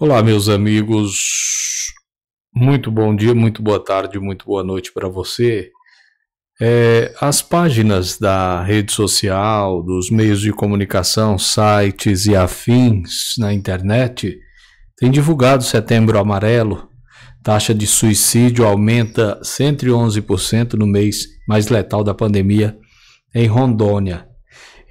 Olá, meus amigos. Muito bom dia, muito boa tarde, muito boa noite para você. As páginas da rede social, dos meios de comunicação, sites e afins na internet têm divulgado Setembro Amarelo. Taxa de suicídio aumenta 111% no mês mais letal da pandemia em Rondônia.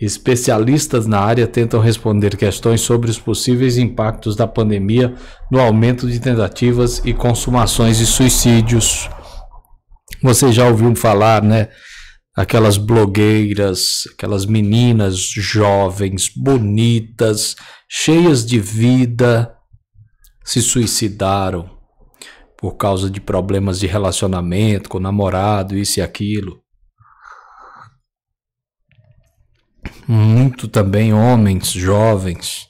Especialistas na área tentam responder questões sobre os possíveis impactos da pandemia no aumento de tentativas e consumações de suicídios. Você já ouviu falar, né? Aquelas blogueiras, aquelas meninas jovens, bonitas, cheias de vida, se suicidaram por causa de problemas de relacionamento com o namorado, isso e aquilo. Muito também homens jovens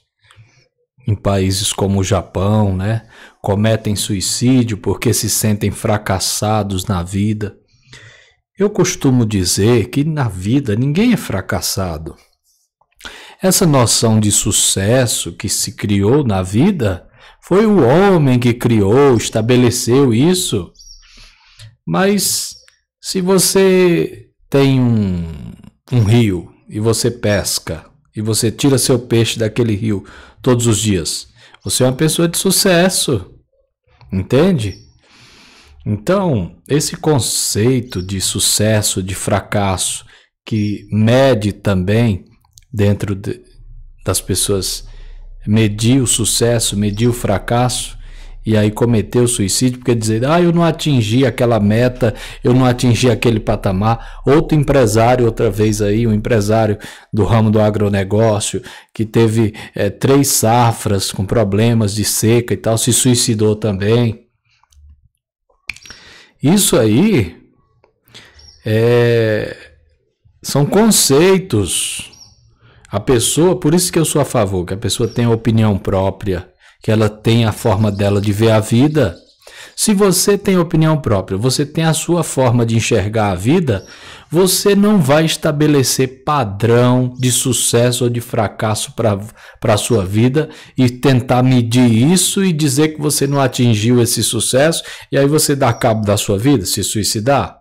em países como o Japão, né, cometem suicídio porque se sentem fracassados na vida. Eu costumo dizer que na vida ninguém é fracassado. Essa noção de sucesso que se criou na vida foi o homem que criou, estabeleceu isso. Mas se você tem um rio e você pesca, e você tira seu peixe daquele rio todos os dias, você é uma pessoa de sucesso, entende? Então, esse conceito de sucesso, de fracasso, que mede também dentro das pessoas, medir o sucesso, medir o fracasso, e aí cometer o suicídio, porque dizer, eu não atingi aquela meta, eu não atingi aquele patamar. Outro empresário, outra vez aí, um empresário do ramo do agronegócio, que teve 3 safras com problemas de seca e tal, se suicidou também. Isso aí são conceitos. A pessoa, por isso que eu sou a favor, que a pessoa tenha opinião própria, que ela tem a forma dela de ver a vida. Se você tem opinião própria, você tem a sua forma de enxergar a vida, você não vai estabelecer padrão de sucesso ou de fracasso para a sua vida e tentar medir isso e dizer que você não atingiu esse sucesso e aí você dá cabo da sua vida, se suicidar.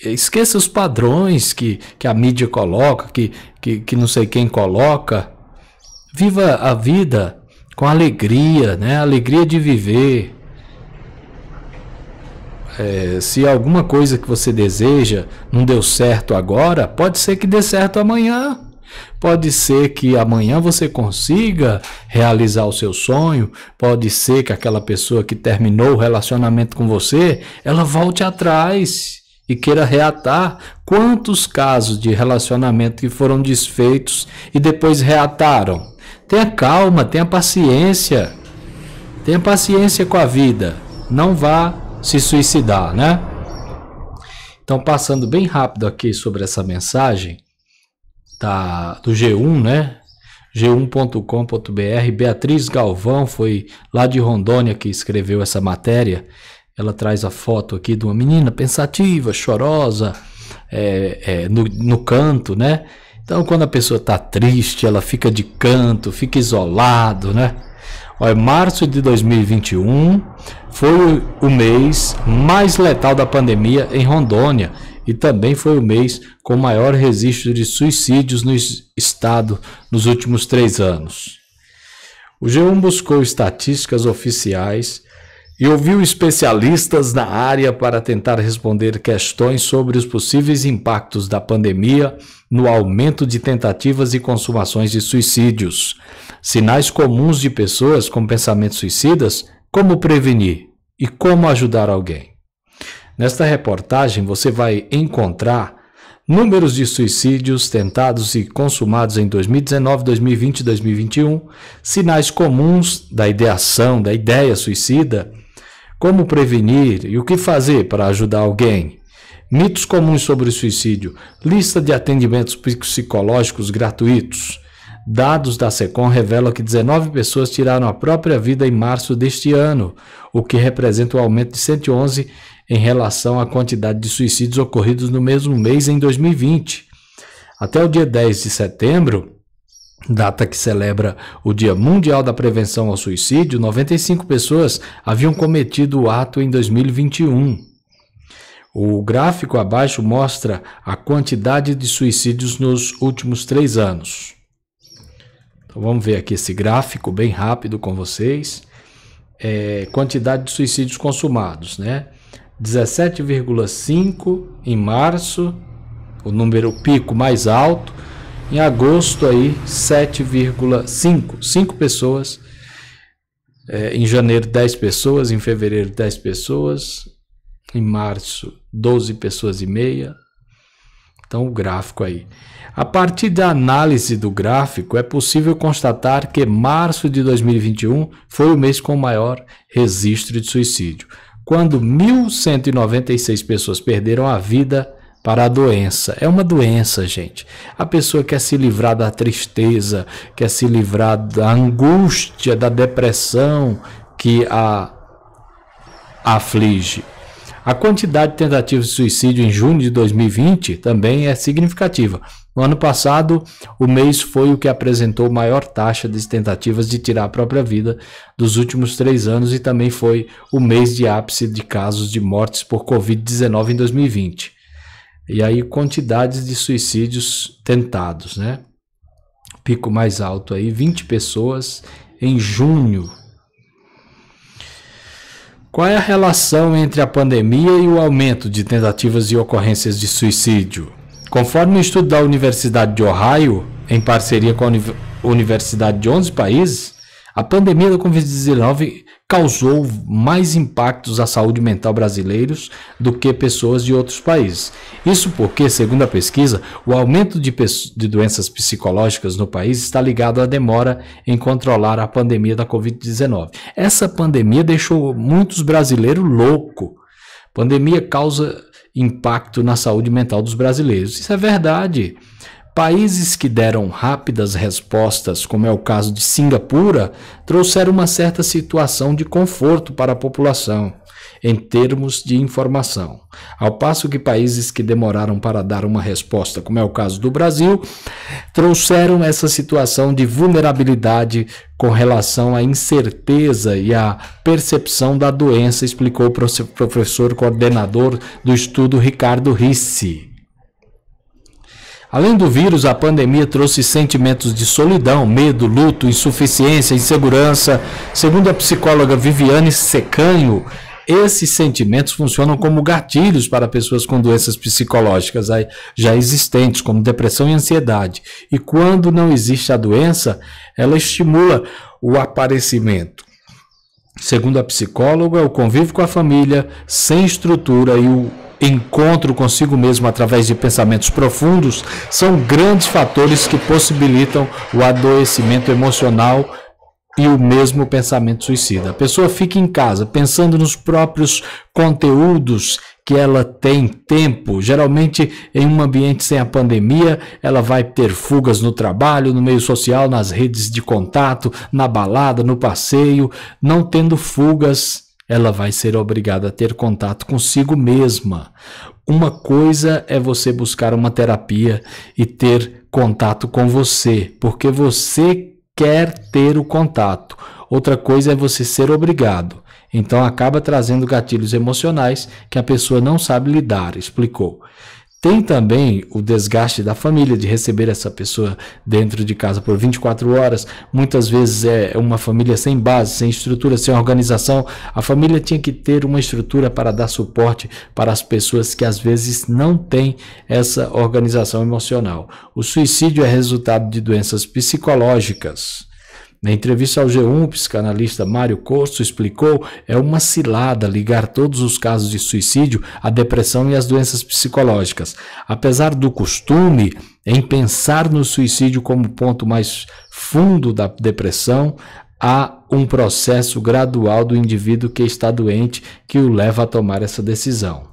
Esqueça os padrões que a mídia coloca, que não sei quem coloca. Viva a vida com alegria, né? Alegria de viver. Se alguma coisa que você deseja não deu certo agora, pode ser que dê certo amanhã. Pode ser que amanhã você consiga realizar o seu sonho. Pode ser que aquela pessoa que terminou o relacionamento com você, ela volte atrás e queira reatar. Quantos casos de relacionamento que foram desfeitos e depois reataram? Tenha calma, tenha paciência. Tenha paciência com a vida. Não vá se suicidar, né? Então, passando bem rápido aqui sobre essa mensagem do G1, né? g1.com.br. Beatriz Galvão foi lá de Rondônia que escreveu essa matéria. Ela traz a foto aqui de uma menina pensativa, chorosa, no canto, né? Então, quando a pessoa está triste, ela fica de canto, fica isolado, né? Olha, março de 2021 foi o mês mais letal da pandemia em Rondônia e também foi o mês com maior registro de suicídios no estado nos últimos 3 anos. O G1 buscou estatísticas oficiais e ouviu especialistas na área para tentar responder questões sobre os possíveis impactos da pandemia no aumento de tentativas e consumações de suicídios, sinais comuns de pessoas com pensamentos suicidas, como prevenir e como ajudar alguém. Nesta reportagem você vai encontrar números de suicídios tentados e consumados em 2019, 2020 e 2021, sinais comuns da ideação, da ideia suicida, como prevenir e o que fazer para ajudar alguém, mitos comuns sobre o suicídio, lista de atendimentos psicológicos gratuitos. Dados da SECOM revelam que 19 pessoas tiraram a própria vida em março deste ano, o que representa um aumento de 111 em relação à quantidade de suicídios ocorridos no mesmo mês em 2020. Até o dia 10 de setembro, data que celebra o Dia Mundial da Prevenção ao Suicídio, 95 pessoas haviam cometido o ato em 2021. O gráfico abaixo mostra a quantidade de suicídios nos últimos 3 anos. Então vamos ver aqui esse gráfico bem rápido com vocês. Quantidade de suicídios consumados, né? 17,5 em março, o número pico mais alto. Em agosto aí 7,5, 5 pessoas. Em janeiro 10 pessoas, em fevereiro 10 pessoas, em março 12 pessoas e meia. Então o gráfico aí. A partir da análise do gráfico é possível constatar que março de 2021 foi o mês com maior registro de suicídio, quando 1.196 pessoas perderam a vida para a doença. É uma doença, gente. A pessoa quer se livrar da tristeza, quer se livrar da angústia, da depressão que a aflige. A quantidade de tentativas de suicídio em junho de 2020 também é significativa. No ano passado, o mês foi o que apresentou maior taxa de tentativas de tirar a própria vida dos últimos 3 anos e também foi o mês de ápice de casos de mortes por Covid-19 em 2020. E aí, quantidades de suicídios tentados, né? Pico mais alto aí, 20 pessoas em junho. Qual é a relação entre a pandemia e o aumento de tentativas e ocorrências de suicídio? Conforme um estudo da Universidade de Ohio, em parceria com a Universidade de 11 países, a pandemia da Covid-19 causou mais impactos à saúde mental brasileiros do que pessoas de outros países. Isso porque, segundo a pesquisa, o aumento de doenças psicológicas no país está ligado à demora em controlar a pandemia da Covid-19. Essa pandemia deixou muitos brasileiros loucos. Pandemia causa impacto na saúde mental dos brasileiros. Isso é verdade. Países que deram rápidas respostas, como é o caso de Singapura, trouxeram uma certa situação de conforto para a população, em termos de informação. Ao passo que países que demoraram para dar uma resposta, como é o caso do Brasil, trouxeram essa situação de vulnerabilidade com relação à incerteza e à percepção da doença, explicou o professor coordenador do estudo Ricardo Ricci. Além do vírus, a pandemia trouxe sentimentos de solidão, medo, luto, insuficiência, insegurança. Segundo a psicóloga Viviane Secanho, esses sentimentos funcionam como gatilhos para pessoas com doenças psicológicas já existentes, como depressão e ansiedade. E quando não existe a doença, ela estimula o aparecimento. Segundo a psicóloga, o convívio com a família, sem estrutura e o encontro consigo mesmo através de pensamentos profundos são grandes fatores que possibilitam o adoecimento emocional e o mesmo pensamento suicida. A pessoa fica em casa pensando nos próprios conteúdos que ela tem tempo. Geralmente, em um ambiente sem a pandemia, ela vai ter fugas no trabalho, no meio social, nas redes de contato, na balada, no passeio. Não tendo fugas, ela vai ser obrigada a ter contato consigo mesma. Uma coisa é você buscar uma terapia e ter contato com você, porque você quer ter o contato. Outra coisa é você ser obrigado. Então acaba trazendo gatilhos emocionais que a pessoa não sabe lidar, explicou. Tem também o desgaste da família de receber essa pessoa dentro de casa por 24 horas. Muitas vezes é uma família sem base, sem estrutura, sem organização. A família tinha que ter uma estrutura para dar suporte para as pessoas que às vezes não têm essa organização emocional. O suicídio é resultado de doenças psicológicas. Na entrevista ao G1, o psicanalista Mário Costo explicou: é uma cilada ligar todos os casos de suicídio à depressão e às doenças psicológicas. Apesar do costume em pensar no suicídio como ponto mais fundo da depressão, há um processo gradual do indivíduo que está doente que o leva a tomar essa decisão.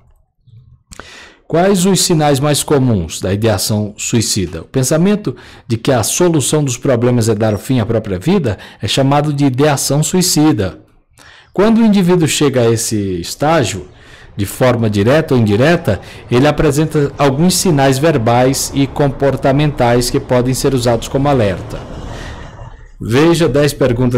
Quais os sinais mais comuns da ideação suicida? O pensamento de que a solução dos problemas é dar fim à própria vida é chamado de ideação suicida. Quando o indivíduo chega a esse estágio, de forma direta ou indireta, ele apresenta alguns sinais verbais e comportamentais que podem ser usados como alerta. Veja 10 perguntas